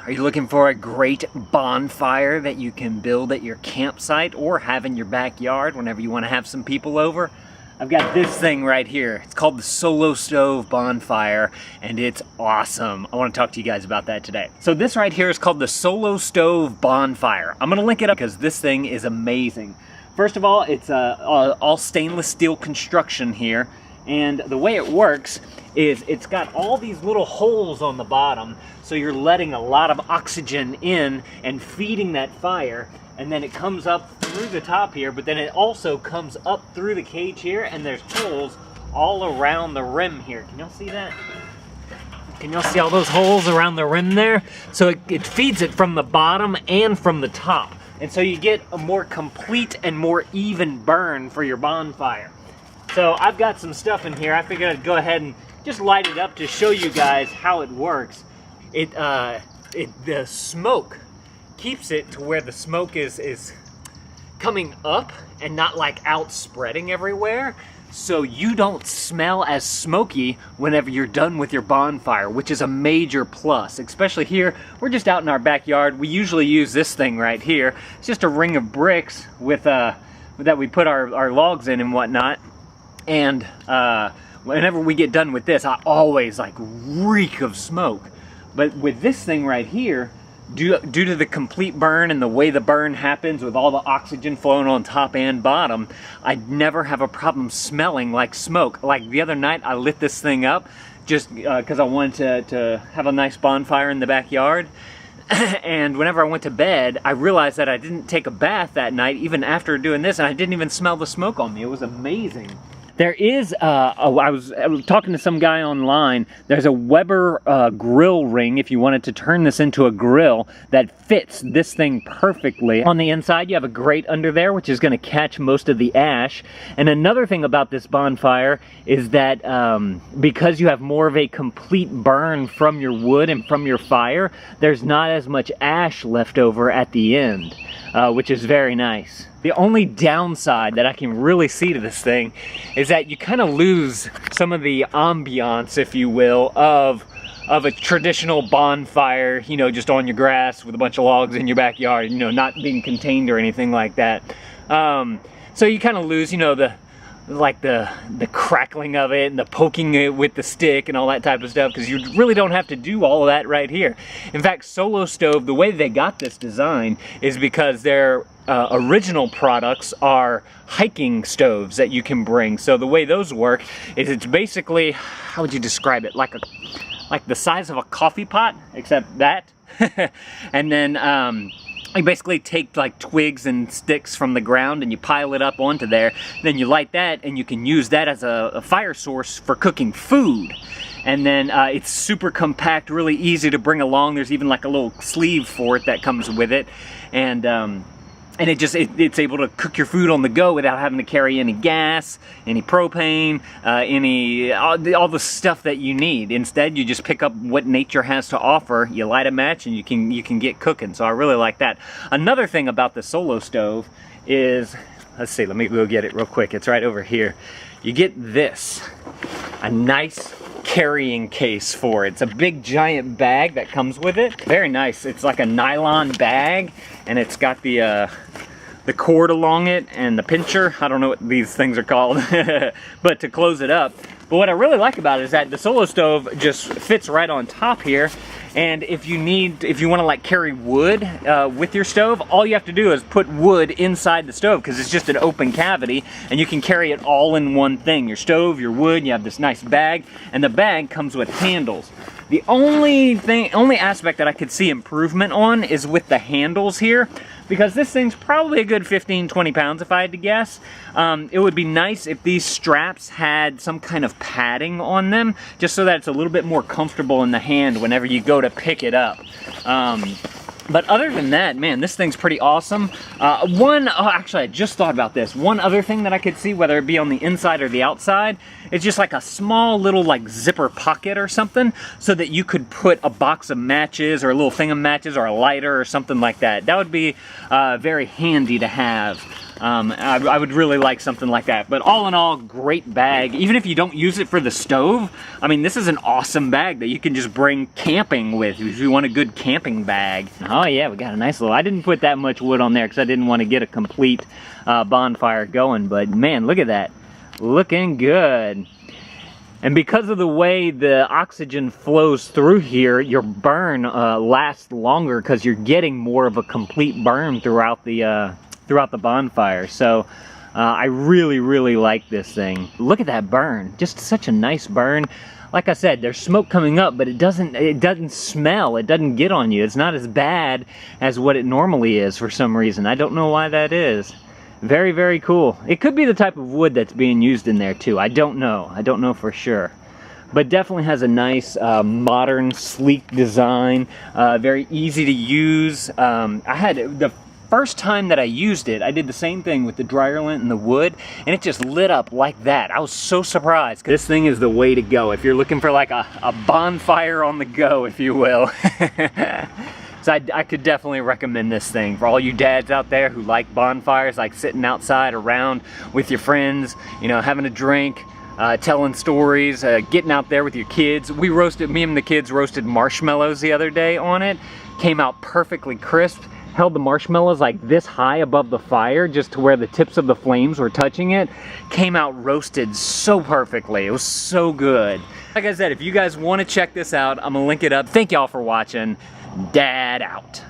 Are you looking for a great bonfire that you can build at your campsite or have in your backyard whenever you want to have some people over? I've got this thing right here. It's called the Solo Stove Bonfire, and it's awesome. I want to talk to you guys about that today. So this right here is called the Solo Stove Bonfire. I'm gonna link it up because this thing is amazing. First of all, it's all stainless steel construction here, and the way it works is it's got all these little holes on the bottom, so you're letting a lot of oxygen in and feeding that fire, and then it comes up through the top here, but then it also comes up through the cage here, and there's holes all around the rim here. Can y'all see that? Can y'all see all those holes around the rim there? So it feeds it from the bottom and from the top, and so you get a more complete and more even burn for your bonfire. So I've got some stuff in here. I figured I'd go ahead and just light it up to show you guys how it works. The smoke keeps it to where the smoke is coming up and not like out spreading everywhere, so you don't smell as smoky whenever you're done with your bonfire, which is a major plus. Especially here, we're just out in our backyard. We usually use this thing right here. It's just a ring of bricks with that we put our logs in and whatnot, and whenever we get done with this, I always like reek of smoke. But with this thing right here, due to the complete burn and the way the burn happens with all the oxygen flowing on top and bottom, I never have a problem smelling like smoke. Like the other night, I lit this thing up just because I wanted to have a nice bonfire in the backyard. And whenever I went to bed, I realized that I didn't take a bath that night, even after doing this, and I didn't even smell the smoke on me. It was amazing. There is, I was talking to some guy online, there's a Weber grill ring if you wanted to turn this into a grill that fits this thing perfectly. On the inside you have a grate under there which is going to catch most of the ash. And another thing about this bonfire is that because you have more of a complete burn from your wood and from your fire, there's not as much ash left over at the end, which is very nice. The only downside that I can really see to this thing is that you kind of lose some of the ambiance, if you will, of a traditional bonfire, you know, just on your grass with a bunch of logs in your backyard, you know, not being contained or anything like that. So you kind of lose, you know, the crackling of it and the poking it with the stick and all that type of stuff, because you really don't have to do all of that right here. In fact, Solo Stove, the way they got this design is because their original products are hiking stoves that you can bring. So the way those work is it's basically, how would you describe it? Like the size of a coffee pot, except that. And then you basically take like twigs and sticks from the ground and you pile it up onto there. Then you light that and you can use that as a fire source for cooking food. And then it's super compact, really easy to bring along. There's even like a little sleeve for it that comes with it. And it's able to cook your food on the go without having to carry any gas, any propane, all the stuff that you need. Instead, you just pick up what nature has to offer, you light a match, and you can get cooking. So I really like that. Another thing about the Solo Stove is, let's see, let me go get it real quick. It's right over here. You get this, a nice carrying case for it. It's a big giant bag that comes with it. Very nice. It's like a nylon bag, and it's got the cord along it and the pincher. I don't know what these things are called, but to close it up. But what I really like about it is that the Solo Stove just fits right on top here. And if you want to like carry wood with your stove, all you have to do is put wood inside the stove, because it's just an open cavity, and you can carry it all in one thing. Your stove, your wood, you have this nice bag, and the bag comes with handles. The only aspect that I could see improvement on is with the handles here, because this thing's probably a good 15-20 pounds if I had to guess. It would be nice if these straps had some kind of padding on them, just so that it's a little bit more comfortable in the hand whenever you go to pick it up. But other than that, man, this thing's pretty awesome. Actually, I just thought about this. One other thing that I could see, whether it be on the inside or the outside, It's just like a small little like zipper pocket or something, so that you could put a box of matches or a little thing of matches or a lighter or something like that. That would be very handy to have. I would really like something like that. But all in all, great bag. Even if you don't use it for the stove, I mean, this is an awesome bag that you can just bring camping with if you want a good camping bag. Oh yeah, we got a nice little, I didn't put that much wood on there because I didn't want to get a complete bonfire going, but man, look at that. Looking good. And because of the way the oxygen flows through here, your burn lasts longer because you're getting more of a complete burn throughout the bonfire. So I really like this thing. Look at that burn, just such a nice burn. Like I said, there's smoke coming up, but it doesn't smell, it doesn't get on you. It's not as bad as what it normally is for some reason. I don't know why that is. Very cool. It could be the type of wood that's being used in there too. I don't know for sure. But definitely has a nice modern, sleek design, very easy to use. I had the first time that I used it, I did the same thing with the dryer lint and the wood, and it just lit up like that. I was so surprised. This thing is the way to go if you're looking for like a bonfire on the go, if you will. So I could definitely recommend this thing for all you dads out there who like bonfires, like sitting outside around with your friends, you know, having a drink, telling stories, getting out there with your kids. Me and the kids roasted marshmallows the other day on it. Came out perfectly crisp. Held the marshmallows like this high above the fire, just to where the tips of the flames were touching it. Came out roasted so perfectly. It was so good. Like I said, if you guys want to check this out, I'm gonna link it up. Thank y'all for watching. Dad out.